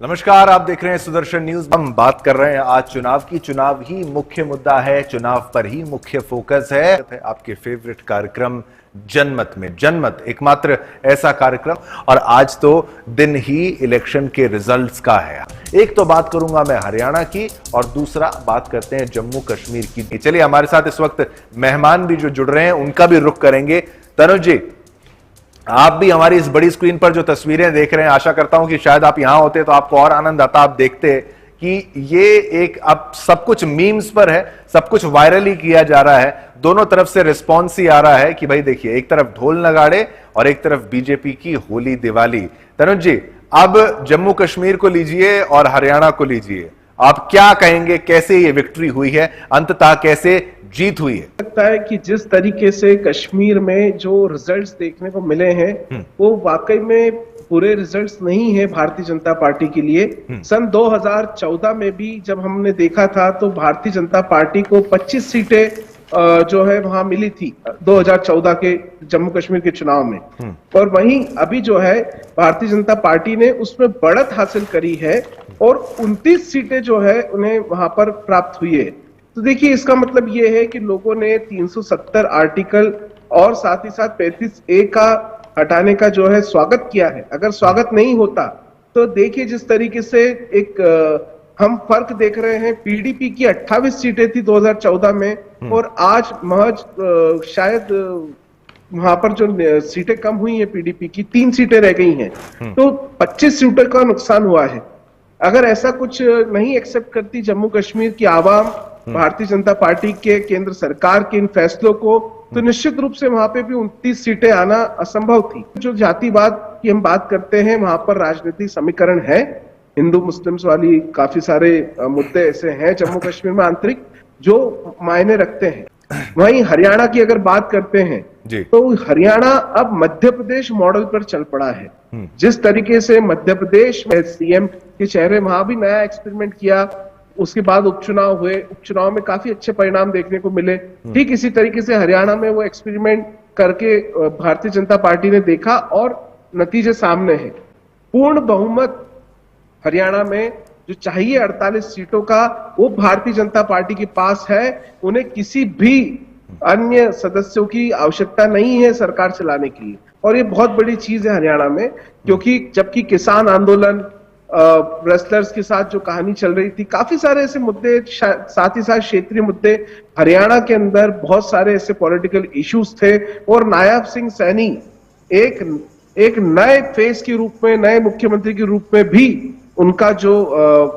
नमस्कार, आप देख रहे हैं सुदर्शन न्यूज। हम बात कर रहे हैं आज चुनाव की। चुनाव ही मुख्य मुद्दा है, चुनाव पर ही मुख्य फोकस है। आपके फेवरेट कार्यक्रम जनमत में। जनमत एकमात्र ऐसा कार्यक्रम, और आज तो दिन ही इलेक्शन के रिजल्ट्स का है। एक तो बात करूंगा मैं हरियाणा की, और दूसरा बात करते हैं जम्मू कश्मीर की। चलिए, हमारे साथ इस वक्त मेहमान भी जो जुड़ रहे हैं उनका भी रुख करेंगे। तनुज जी, आप भी हमारी इस बड़ी स्क्रीन पर जो तस्वीरें देख रहे हैं, आशा करता हूं कि शायद आप यहां होते तो आपको और आनंद आता। आप देखते कि ये एक, अब सब कुछ मीम्स पर है, सब कुछ वायरल ही किया जा रहा है। दोनों तरफ से रिस्पॉन्स ही आ रहा है कि भाई देखिए, एक तरफ ढोल नगाड़े और एक तरफ बीजेपी की होली दिवाली। तनुज जी, अब जम्मू कश्मीर को लीजिए और हरियाणा को लीजिए, आप क्या कहेंगे? कैसे ये विक्ट्री हुई है, अंततः कैसे जीत हुई है? लगता है कि जिस तरीके से कश्मीर में जो रिजल्ट्स देखने को मिले हैं वो वाकई में बुरे रिजल्ट्स नहीं है भारतीय जनता पार्टी के लिए। सन 2014 में भी जब हमने देखा था तो भारतीय जनता पार्टी को 25 सीटें जो है वहां मिली थी 2014 के जम्मू कश्मीर के चुनाव में, और वहीं अभी जो है भारतीय जनता पार्टी ने उसमें बढ़त हासिल करी है और 29 सीटें जो है उन्हें वहां पर प्राप्त हुई है। तो देखिए, इसका मतलब ये है कि लोगों ने 370 आर्टिकल और साथ ही साथ 35A का हटाने का जो है स्वागत किया है। अगर स्वागत नहीं होता तो देखिए जिस तरीके से एक हम फर्क देख रहे हैं, पीडीपी की 28 सीटें थी 2014 में और आज महज शायद वहां पर जो सीटें कम हुई हैं पीडीपी की 3 सीटें रह गई हैं, तो 25 सीटों का नुकसान हुआ है। अगर ऐसा कुछ नहीं एक्सेप्ट करती जम्मू कश्मीर की आवाम भारतीय जनता पार्टी के केंद्र सरकार के इन फैसलों को, तो निश्चित रूप से वहां पे भी 29 सीटें आना असंभव थी। जो जातिवाद की हम बात करते हैं, वहां पर राजनीतिक समीकरण है, हिंदू मुस्लिम्स वाली काफी सारे मुद्दे ऐसे हैं जम्मू कश्मीर में आंतरिक जो मायने रखते हैं। वहीं हरियाणा की अगर बात करते हैं तो हरियाणा अब मध्य प्रदेश मॉडल पर चल पड़ा है। जिस तरीके से मध्य प्रदेश में सीएम के चेहरे वहां भी नया एक्सपेरिमेंट किया, उसके बाद उपचुनाव हुए, उपचुनाव में काफी अच्छे परिणाम देखने को मिले। ठीक इसी तरीके से हरियाणा में वो एक्सपेरिमेंट करके भारतीय जनता पार्टी ने देखा और नतीजे सामने हैं। पूर्ण बहुमत हरियाणा में जो चाहिए 48 सीटों का, वो भारतीय जनता पार्टी के पास है। उन्हें किसी भी अन्य सदस्यों की आवश्यकता नहीं है सरकार चलाने के लिए, और ये बहुत बड़ी चीज है हरियाणा में, क्योंकि जबकि किसान आंदोलन, रेसलर्स के साथ जो कहानी चल रही थी, काफी सारे ऐसे मुद्दे, साथ ही साथ क्षेत्रीय मुद्दे, हरियाणा के अंदर बहुत सारे ऐसे पॉलिटिकल इश्यूज थे, और नायब सिंह सैनी एक नए फेस के रूप में, नए मुख्यमंत्री के रूप में भी उनका जो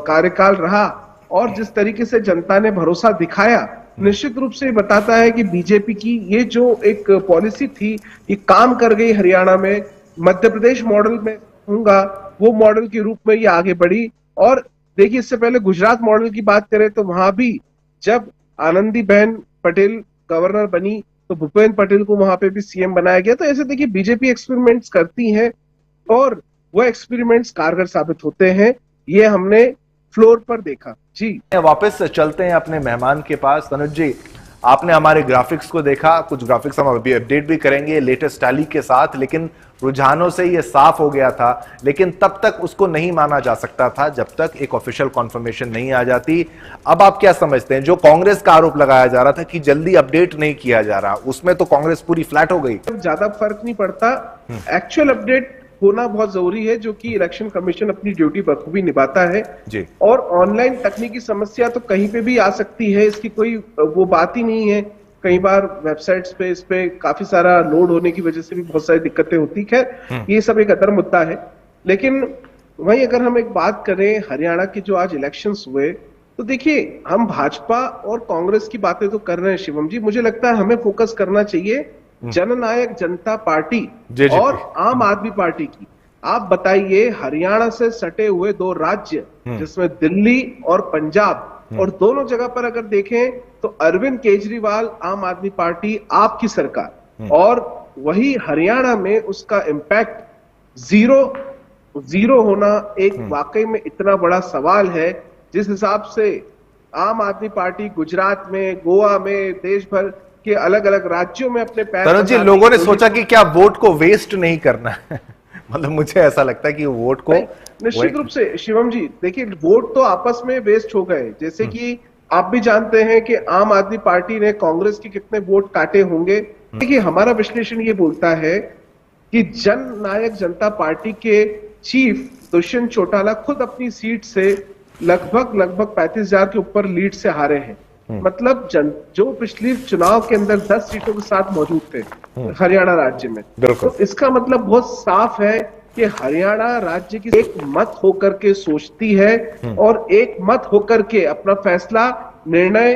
कार्यकाल रहा और जिस तरीके से जनता ने भरोसा दिखाया, निश्चित रूप से बताता है कि बीजेपी की ये जो एक पॉलिसी थी ये काम कर गई हरियाणा में। मध्य प्रदेश मॉडल में होगा, वो मॉडल के रूप में ये आगे बढ़ी। और देखिए, इससे पहले गुजरात मॉडल की बात करें तो वहां भी जब आनंदीबेन पटेल गवर्नर बनी तो भूपेंद्र पटेल को वहां पे भी सीएम बनाया गया। तो ऐसे देखिए, बीजेपी एक्सपेरिमेंट्स करती है और वो एक्सपेरिमेंट्स कारगर साबित होते हैं। ये हमने फ्लोर पर देखा। जी, वापस चलते हैं अपने मेहमान के पास। तनुज जी, आपने हमारे ग्राफिक्स को देखा, कुछ ग्राफिक्स हम अभी अपडेट भी करेंगे लेटेस्ट टैली के साथ, लेकिन रुझानों से ये साफ हो गया था। लेकिन तब तक उसको नहीं माना जा सकता था जब तक एक ऑफिशियल कॉन्फर्मेशन नहीं आ जाती। अब आप क्या समझते हैं, जो कांग्रेस का आरोप लगाया जा रहा था कि जल्दी अपडेट नहीं किया जा रहा, उसमें तो कांग्रेस पूरी फ्लैट हो गई? ज्यादा फर्क नहीं पड़ता, एक्चुअल अपडेट होना बहुत जरूरी है, जो कि इलेक्शन कमीशन अपनी ड्यूटी बखूबी निभाता है जी। और ऑनलाइन तकनीकी समस्या तो कहीं पे भी आ सकती है, इसकी कोई वो बात ही नहीं है। कई बार वेबसाइट्स पे इस पे काफी सारा लोड होने की वजह से भी बहुत सारी दिक्कतें होती है। ये सब एक अदर मुद्दा है। लेकिन वहीं अगर हम एक बात करें हरियाणा के जो आज इलेक्शंस हुए, तो देखिए, हम भाजपा और कांग्रेस की बातें तो कर रहे हैं शिवम जी, मुझे लगता है हमें फोकस करना चाहिए जननायक जनता पार्टी और आम आदमी पार्टी की। आप बताइए, हरियाणा से सटे हुए 2 राज्य जिसमें दिल्ली और पंजाब, और दोनों जगह पर अगर देखें तो अरविंद केजरीवाल आम आदमी पार्टी, आपकी सरकार, और वही हरियाणा में उसका इम्पैक्ट जीरो होना एक वाकई में इतना बड़ा सवाल है। जिस हिसाब से आम आदमी पार्टी गुजरात में, गोवा में, देश भर के अलग अलग राज्यों में अपने पैर, तरुण जी, लोगों ने सोचा कि क्या वोट को वेस्ट नहीं करना है मतलब मुझे ऐसा लगता है कि वोट को निश्चित रूप से शिवम जी, देखिए वोट तो आपस में वेस्ट हो गए। जैसे कि आप भी जानते हैं कि आम आदमी पार्टी ने कांग्रेस के कितने वोट काटे होंगे। देखिए हमारा विश्लेषण ये बोलता है कि जन नायक जनता पार्टी के चीफ दुष्यंत चौटाला खुद अपनी सीट से लगभग 35,000 के ऊपर लीड से हारे हैं। मतलब जो पिछले चुनाव के अंदर 10 सीटों के साथ मौजूद थे हरियाणा राज्य में, तो इसका मतलब बहुत साफ है कि हरियाणा राज्य की एक मत होकर के सोचती है और एक मत होकर के अपना फैसला निर्णय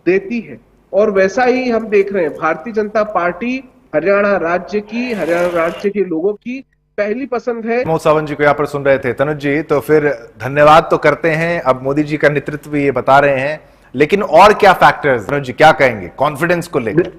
देती है। और वैसा ही हम देख रहे हैं, भारतीय जनता पार्टी हरियाणा राज्य के लोगों की पहली पसंद है। प्रमोद सावंत जी को यहाँ पर सुन रहे थे तनुज जी, तो फिर धन्यवाद तो करते हैं। अब मोदी जी का नेतृत्व भी ये बता रहे हैं, लेकिन और क्या फैक्टर्स तनुज जी क्या कहेंगे कॉन्फिडेंस को लेकर?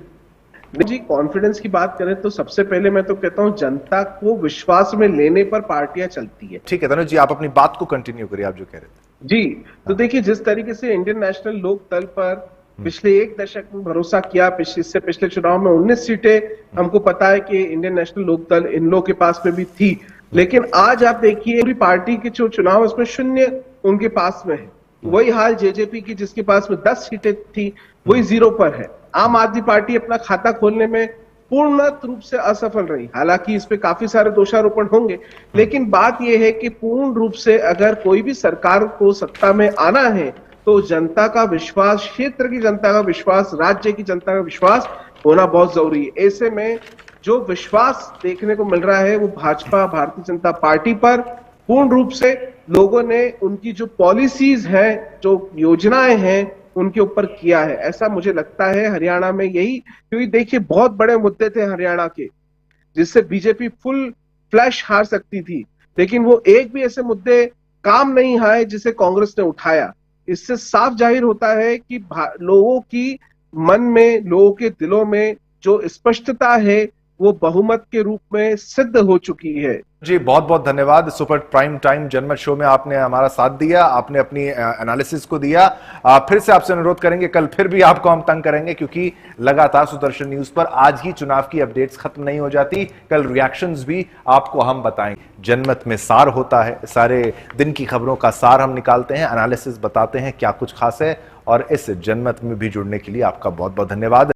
जी कॉन्फिडेंस की बात करें तो सबसे पहले मैं तो कहता हूं जनता को विश्वास में लेने पर पार्टियां चलती है। ठीक है तनुज जी, आप अपनी बात को कंटिन्यू करिए, आप जो कह रहे थे। जी तो देखिए, जिस तरीके से इंडियन नेशनल लोकदल पर पिछले एक दशक में भरोसा किया, पिछले चुनाव में 19 सीटें हमको पता है कि इंडियन नेशनल लोकदल इन लोगों के पास में भी थी, लेकिन आज आप देखिए पूरी पार्टी के जो चुनाव उसमें 0 उनके पास में है। वही हाल जेजेपी की जिसके पास में 10 सीटें थी, वही 0 पर है। आम आदमी पार्टी अपना खाता खोलने में पूर्ण रूप से असफल रही। हालांकि इस पे काफी सारे दोषारोपण होंगे, लेकिन बात यह है कि पूर्ण रूप से अगर कोई भी सरकार को सत्ता में आना है तो जनता का विश्वास, क्षेत्र की जनता का विश्वास, राज्य की जनता का विश्वास होना बहुत जरूरी है। ऐसे में जो विश्वास देखने को मिल रहा है वो भाजपा, भारतीय जनता पार्टी पर पूर्ण रूप से लोगों ने उनकी जो पॉलिसीज हैं, जो योजनाएं हैं, उनके ऊपर किया है, ऐसा मुझे लगता है हरियाणा में। यही क्योंकि देखिए बहुत बड़े मुद्दे थे हरियाणा के जिससे बीजेपी फुल फ्लैश हार सकती थी, लेकिन वो एक भी ऐसे मुद्दे काम नहीं आए जिसे कांग्रेस ने उठाया। इससे साफ जाहिर होता है कि लोगों की मन में, लोगों के दिलों में जो स्पष्टता है वो बहुमत के रूप में सिद्ध हो चुकी है। जी बहुत बहुत धन्यवाद। सुपर प्राइम टाइम जनमत शो में आपने हमारा साथ दिया, आपने अपनी एनालिसिस को दिया। फिर से आपसे अनुरोध करेंगे, कल फिर भी आपको हम तंग करेंगे, क्योंकि लगातार सुदर्शन न्यूज पर आज ही चुनाव की अपडेट्स खत्म नहीं हो जाती, कल रिएक्शंस भी आपको हम बताएंगे। जनमत में सार होता है, सारे दिन की खबरों का सार हम निकालते हैं, एनालिसिस बताते हैं क्या कुछ खास है, और इस जनमत में भी जुड़ने के लिए आपका बहुत बहुत धन्यवाद।